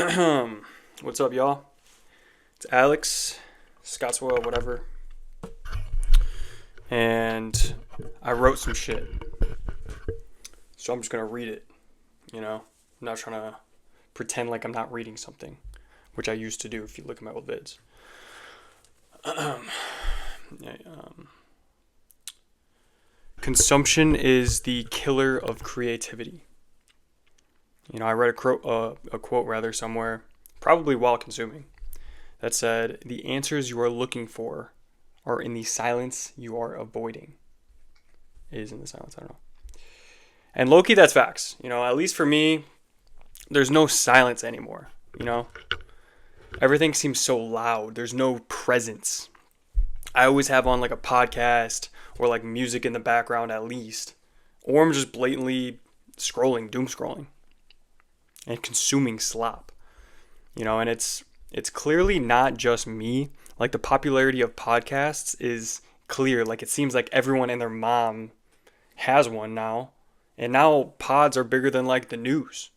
What's up, y'all? It's Alex, Scottswell, whatever. And I wrote some shit. So I'm just going to read it, you know? I'm not trying to pretend like I'm not reading something, which I used to do if you look at my old vids. Yeah, consumption is the killer of creativity. I read a quote rather somewhere, probably while consuming, that said, "The answers you are looking for are in the silence you are avoiding." It is in the silence, I don't know. And low-key, that's facts. At least for me, there's no silence anymore. Everything seems so loud. There's no presence. I always have on like a podcast or like music in the background at least. Or I'm just blatantly scrolling, doom scrolling, and consuming slop. And it's clearly not just me. Like the popularity of podcasts is clear. Like it seems like everyone and their mom has one now. And now pods are bigger than like the news.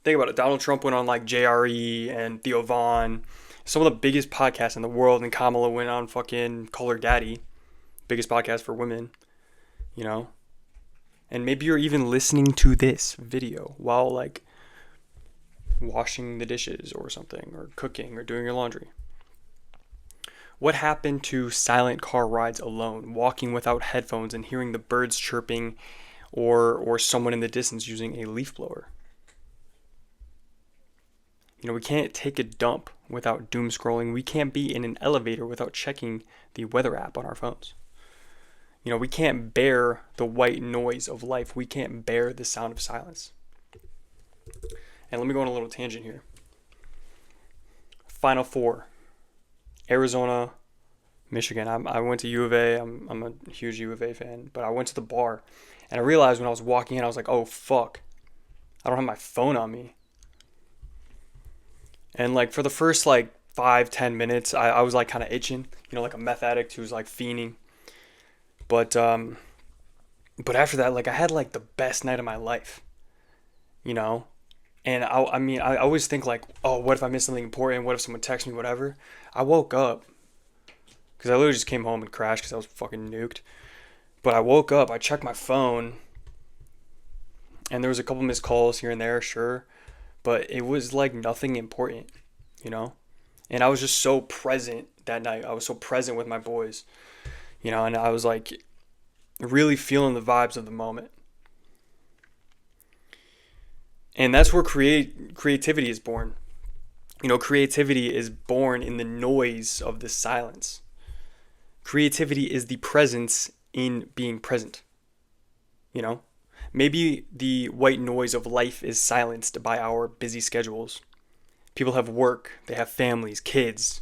Think about it. Donald Trump went on like JRE and Theo Vaughn, some of the biggest podcasts in the world, and Kamala went on fucking Call Her Daddy, biggest podcast for women, you know? And maybe you're even listening to this video while like washing the dishes or something, or cooking or doing your laundry. What happened to silent car rides alone, walking without headphones and hearing the birds chirping or someone in the distance using a leaf blower? We can't take a dump without doom scrolling. We can't be in an elevator without checking the weather app on our phones. We can't bear the white noise of life. We can't bear the sound of silence. And let me go on a little tangent here. Final Four. Arizona, Michigan. I went to U of A. I'm a huge U of A fan. But I went to the bar. And I realized when I was walking in, I was like, oh, fuck. I don't have my phone on me. And like for the first like 5-10 minutes, I was like kind of itching, like a meth addict who's like fiending. But after that, like I had like the best night of my life, And I always think like, oh, what if I miss something important? What if someone texts me, whatever? I woke up because I literally just came home and crashed because I was fucking nuked. But I woke up, I checked my phone, and there was a couple missed calls here and there, sure. But it was like nothing important, And I was just so present that night. I was so present with my boys, and I was like really feeling the vibes of the moment. And that's where creativity is born. Creativity is born in the noise of the silence. Creativity is the presence in being present, Maybe the white noise of life is silenced by our busy schedules. People have work, they have families, kids,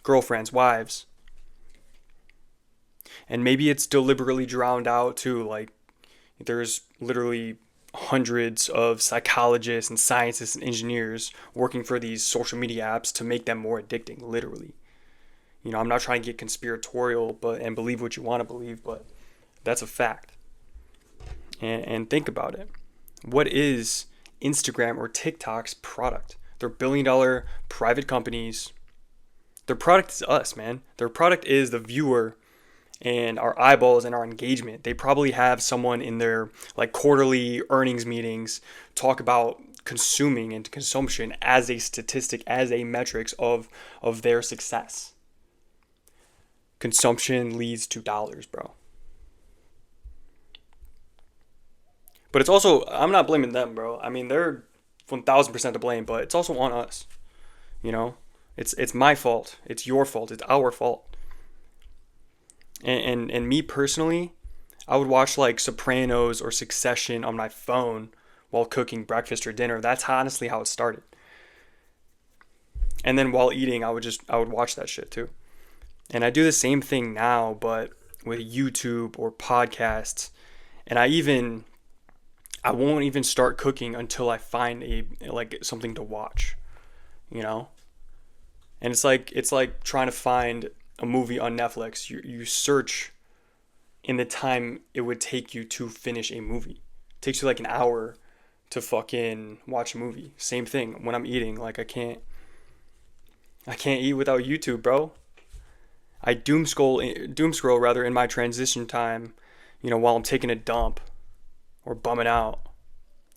girlfriends, wives. And maybe it's deliberately drowned out too. Like there's literally hundreds of psychologists and scientists and engineers working for these social media apps to make them more addicting, literally. I'm not trying to get conspiratorial and believe what you want to believe, but that's a fact. And think about it. What is Instagram or TikTok's product? They're billion-dollar private companies. Their product is us, man. Their product is the viewer and our eyeballs and our engagement. They probably have someone in their like quarterly earnings meetings talk about consuming and consumption as a statistic, as a metrics of their success. Consumption leads to dollars, bro. But it's also, I'm not blaming them, bro. I mean, they're 1000% to blame, but it's also on us. It's my fault. It's your fault. It's our fault. And me personally, I would watch like Sopranos or Succession on my phone while cooking breakfast or dinner. That's honestly how it started. And then while eating, I would watch that shit too. And I do the same thing now, but with YouTube or podcasts. And I won't even start cooking until I find something to watch, And it's like trying to find a movie on Netflix. You search in the time it would take you to finish a movie. It takes you like an hour to fucking watch a movie. Same thing when I'm eating. Like I can't eat without YouTube, bro. I doom scroll rather in my transition time, while I'm taking a dump or bumming out.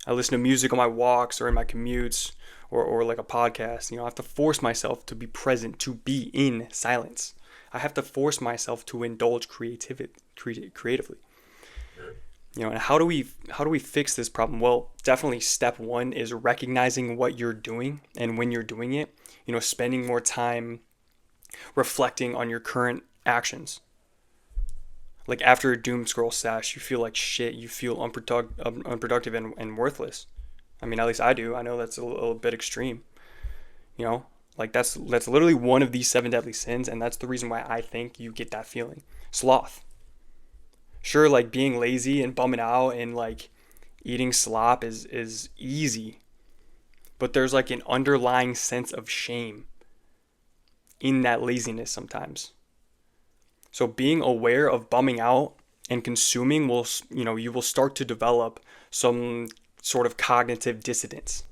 I listen to music on my walks or in my commutes or like a podcast. I have to force myself to be present, to be in silence. I have to force myself to indulge creatively. And how do we fix this problem? Well, definitely step one is recognizing what you're doing and when you're doing it. Spending more time reflecting on your current actions. Like after a doom scroll sesh, you feel like shit. You feel unproductive and worthless. I mean, at least I do. I know that's a little bit extreme. Like that's literally one of these 7 deadly sins, and that's the reason why I think you get that feeling. Sloth. Sure, like being lazy and bumming out and like eating slop is easy, but there's like an underlying sense of shame in that laziness sometimes. So being aware of bumming out and consuming will, you will start to develop some sort of cognitive dissonance.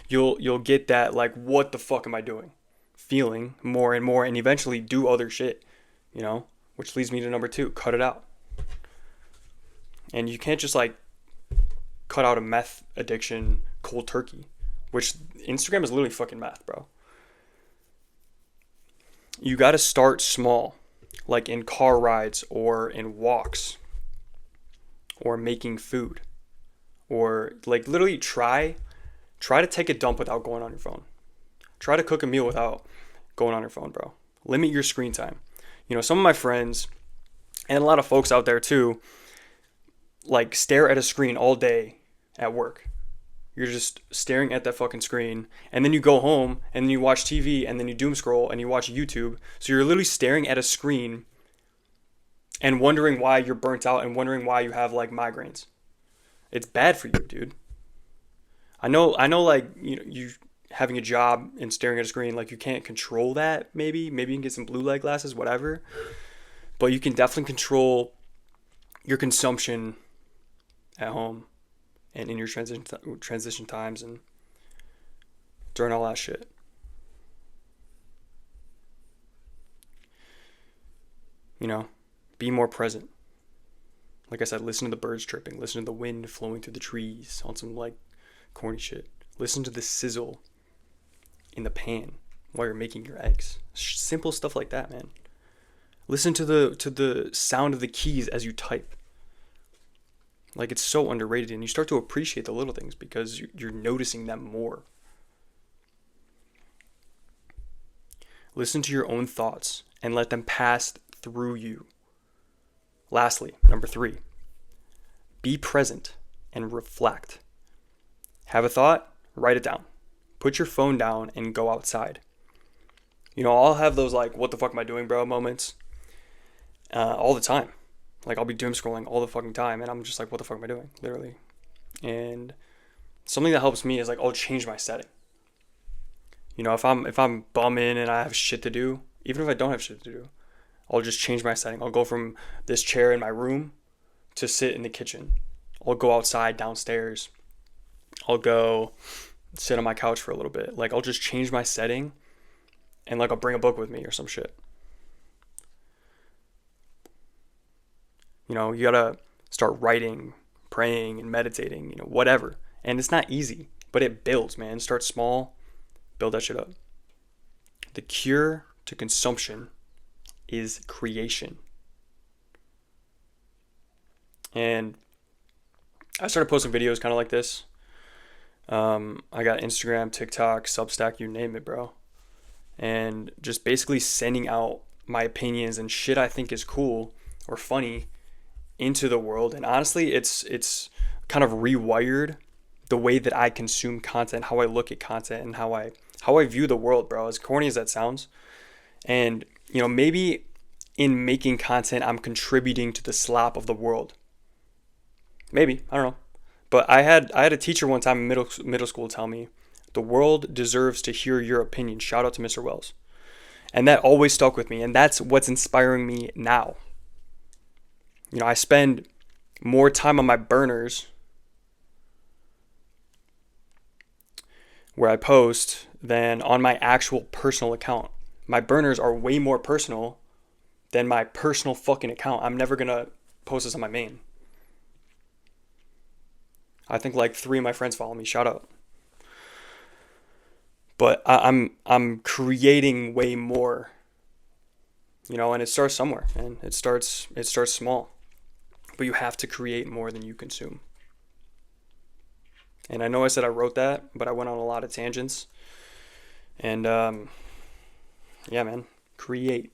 You'll get that like, what the fuck am I doing? Feeling more and more, and eventually do other shit, which leads me to number 2, cut it out. And you can't just like cut out a meth addiction cold turkey, which Instagram is literally fucking meth, bro. You got to start small, like in car rides or in walks or making food, or like literally try to take a dump without going on your phone. Try to cook a meal without going on your phone, bro. Limit your screen time. Some of my friends and a lot of folks out there too, like stare at a screen all day at work. You're just staring at that fucking screen, and then you go home and then you watch TV and then you doom scroll and you watch YouTube. So you're literally staring at a screen and wondering why you're burnt out and wondering why you have like migraines. It's bad for you, dude. I know like, you having a job and staring at a screen, like you can't control that maybe you can get some blue light glasses, whatever. But you can definitely control your consumption at home and in your transition times and during all that shit. Be more present. Like I said, listen to the birds chirping, listen to the wind flowing through the trees on some like corny shit. Listen to the sizzle in the pan while you're making your eggs. Simple stuff like that, man. Listen to the sound of the keys as you type. Like, it's so underrated, and you start to appreciate the little things because you're noticing them more. Listen to your own thoughts and let them pass through you. Lastly, number 3, be present and reflect. Have a thought, write it down. Put your phone down and go outside. I'll have those like, what the fuck am I doing, bro, moments all the time. Like, I'll be doom scrolling all the fucking time, and I'm just like, what the fuck am I doing, literally? And something that helps me is like, I'll change my setting. If I'm bumming and I have shit to do, even if I don't have shit to do, I'll just change my setting. I'll go from this chair in my room to sit in the kitchen. I'll go outside downstairs. I'll go sit on my couch for a little bit. Like, I'll just change my setting, and like I'll bring a book with me or some shit. You gotta start writing, praying, and meditating, whatever. And it's not easy, but it builds, man. Start small, build that shit up. The cure to consumption is creation. And I started posting videos kind of like this. I got Instagram, TikTok, Substack, you name it, bro. And just basically sending out my opinions and shit I think is cool or funny into the world. And honestly, it's kind of rewired the way that I consume content, how I look at content, and how I view the world, bro. As corny as that sounds. And maybe in making content, I'm contributing to the slop of the world. Maybe, I don't know. But I had a teacher one time in middle school tell me, the world deserves to hear your opinion. Shout out to Mr. Wells. And that always stuck with me. And that's what's inspiring me now. I spend more time on my burners where I post than on my actual personal account. My burners are way more personal than my personal fucking account. I'm never gonna post this on my main. I think like 3 of my friends follow me. Shout out. But I'm creating way more, and it starts somewhere, and it starts small. But you have to create more than you consume. And I know I said I wrote that, but I went on a lot of tangents. And yeah, man, create.